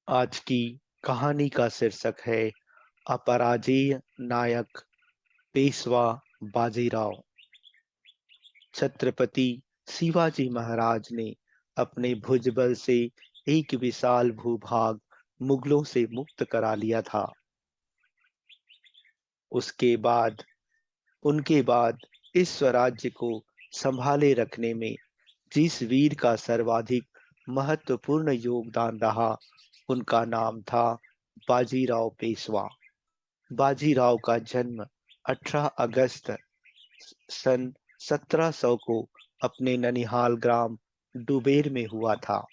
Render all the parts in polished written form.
आज की कहानी का शीर्षक है अपराजेय नायक पेशवा बाजीराव। छत्रपति शिवाजी महाराज ने अपने भुजबल से एक विशाल भूभाग मुगलों से मुक्त करा लिया था। उसके बाद उनके बाद इस स्वराज्य को संभाले रखने में जिस वीर का सर्वाधिक महत्वपूर्ण योगदान रहा, उनका नाम था बाजीराव पेशवा। बाजीराव का जन्म 18 अगस्त सन 1700 को अपने ननिहाल ग्राम डुबेर में हुआ था।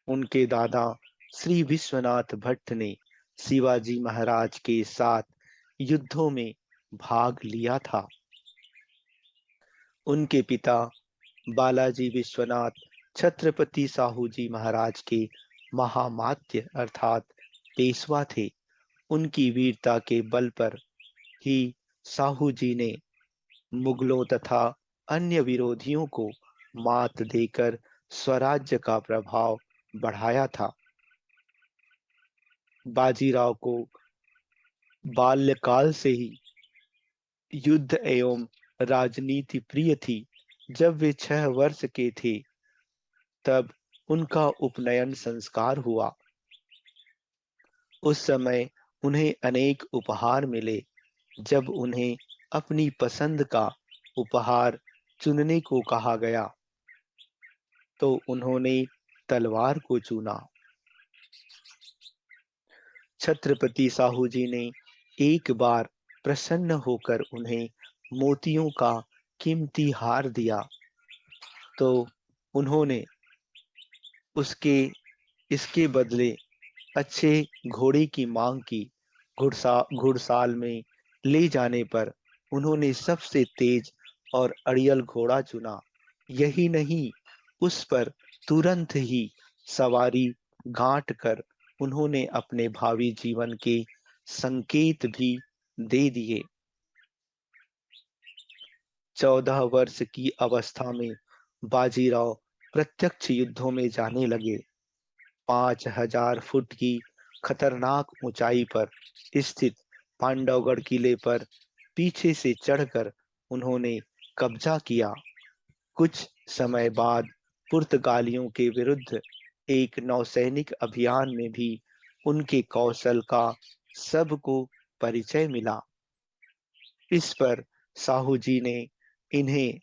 उनके दादा श्री विश्वनाथ भट्ट ने शिवाजी महाराज के साथ युद्धों में भाग लिया था। उनके पिता बालाजी विश्वनाथ छत्रपति साहू जी महाराज के महामात्य अर्थात पेशवा थे। उनकी वीरता के बल पर ही साहू जी ने मुगलों तथा अन्य विरोधियों को मात देकर स्वराज्य का प्रभाव बढ़ाया था। बाजीराव को बाल्यकाल से ही युद्ध एवं राजनीति प्रिय थी। जब वे 6 वर्ष के थे तब उनका उपनयन संस्कार हुआ। उस समय उन्हें अनेक उपहार मिले। जब उन्हें अपनी पसंद का उपहार चुनने को कहा गया तो उन्होंने तलवार को चुना। छत्रपति साहू जी ने एक बार प्रसन्न होकर उन्हें मोतियों का कीमती हार दिया तो उन्होंने उसके इसके बदले अच्छे घोड़े की मांग की। घुड़साल में ले जाने पर उन्होंने सबसे तेज और अड़ियल घोड़ा चुना। यही नहीं, उस पर तुरंत ही सवारी गांठ कर उन्होंने अपने भावी जीवन के संकेत भी दे दिए। 14 वर्ष की अवस्था में बाजीराव प्रत्यक्ष युद्धों में जाने लगे। 5,000 फुट की खतरनाक ऊंचाई पर स्थित पांडवगढ़ किले पर पीछे से चढ़कर उन्होंने कब्जा किया। कुछ समय बाद पुर्तगालियों के विरुद्ध एक नौसैनिक अभियान में भी उनके कौशल का सबको परिचय मिला। इस पर साहू जी ने इन्हें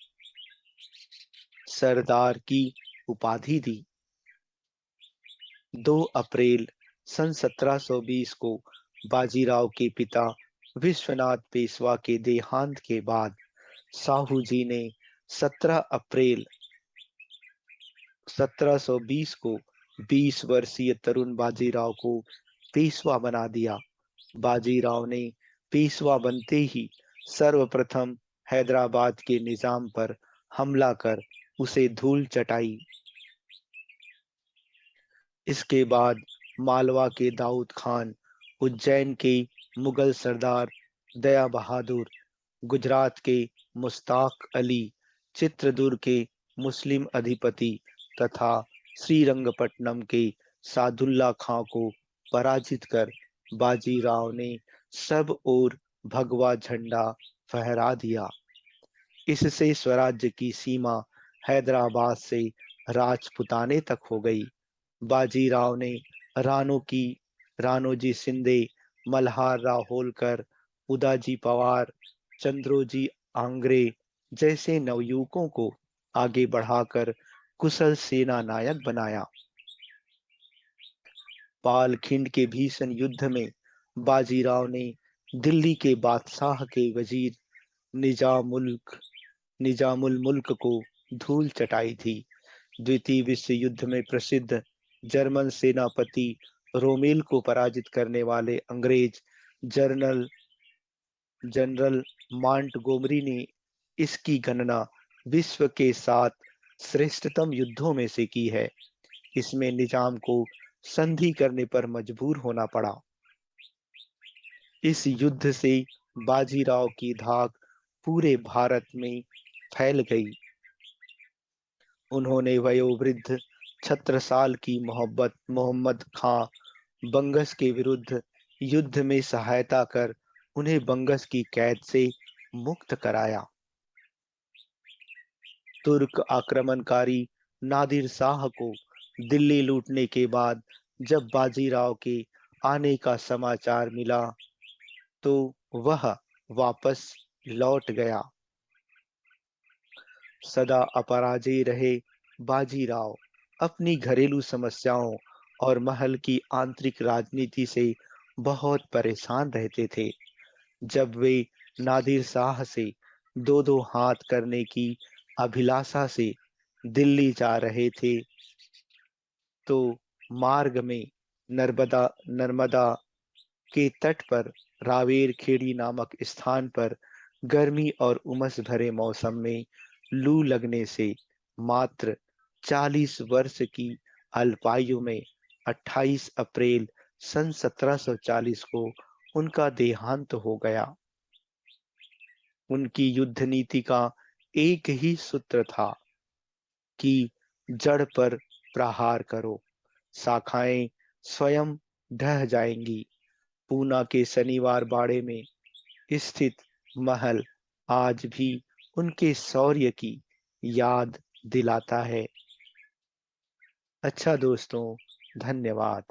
सरदार की उपाधि दी। 2 अप्रैल सन 1720 को बाजीराव के पिता विश्वनाथ पेशवा के देहांत के बाद साहू जी ने 17 अप्रैल 1720 को 20 वर्षीय तरुण बाजीराव को पेशवा बना दिया। बाजीराव ने पेशवा बनते ही सर्वप्रथम हैदराबाद के निजाम पर हमला कर उसे धूल चटाई। इसके बाद मालवा के दाऊद खान, उज्जैन के मुगल सरदार दया बहादुर, गुजरात के मुश्ताक अली, चित्रदुर्ग के मुस्लिम अधिपति तथा श्रीरंगपट्टनम के सादुल्ला खां को पराजित कर बाजीराव ने सब ओर भगवा झंडा फहरा दिया। इससे स्वराज्य की सीमा हैदराबाद से राजपुताने तक हो गई। बाजीराव ने राणोजी शिंदे, मल्हार राव होलकर, उदाजी पवार, चंद्रोजी आंग्रे जैसे नवयुवकों को आगे बढ़ाकर कुशल सेना नायक बनाया। पालखिंड के भीषण युद्ध में बाजीराव ने दिल्ली के बादशाह के वजीर निजामुल्क निजामुल मुल्क को धूल चटाई थी। द्वितीय विश्व युद्ध में प्रसिद्ध जर्मन सेनापति रोमेल को पराजित करने वाले अंग्रेज जनरल जनरल मांटगोमरी ने इसकी गणना विश्व के 7 श्रेष्ठतम युद्धों में से की है। इसमें निजाम को संधि करने पर मजबूर होना पड़ा। इस युद्ध से बाजीराव की धाक पूरे भारत में फैल गई। उन्होंने वयोवृद्ध छत्रसाल की मोहब्बत मोहम्मद खां बंगस के विरुद्ध युद्ध में सहायता कर उन्हें बंगस की कैद से मुक्त कराया। तुर्क आक्रमणकारी नादिर शाह को दिल्ली लूटने के बाद जब बाजीराव के आने का समाचार मिला तो वह वापस लौट गया। सदा अपराजय रहे बाजीराव अपनी घरेलू समस्याओं और महल की आंतरिक राजनीति से बहुत परेशान रहते थे। जब वे नादिर शाह से दो दो हाथ करने की अभिलाषा से दिल्ली जा रहे थे तो मार्ग में नर्मदा नर्मदा के तट पर रावेर खेड़ी नामक स्थान पर गर्मी और उमस भरे मौसम में लू लगने से मात्र 40 वर्ष की अल्पायु में 28 अप्रैल सन 1740 को उनका देहांत हो गया। उनकी युद्ध नीति का एक ही सूत्र था कि जड़ पर प्रहार करो, शाखाएं स्वयं ढह जाएंगी। पूना के शनिवार बाड़े में स्थित महल आज भी उनके शौर्य की याद दिलाता है। अच्छा दोस्तों, धन्यवाद।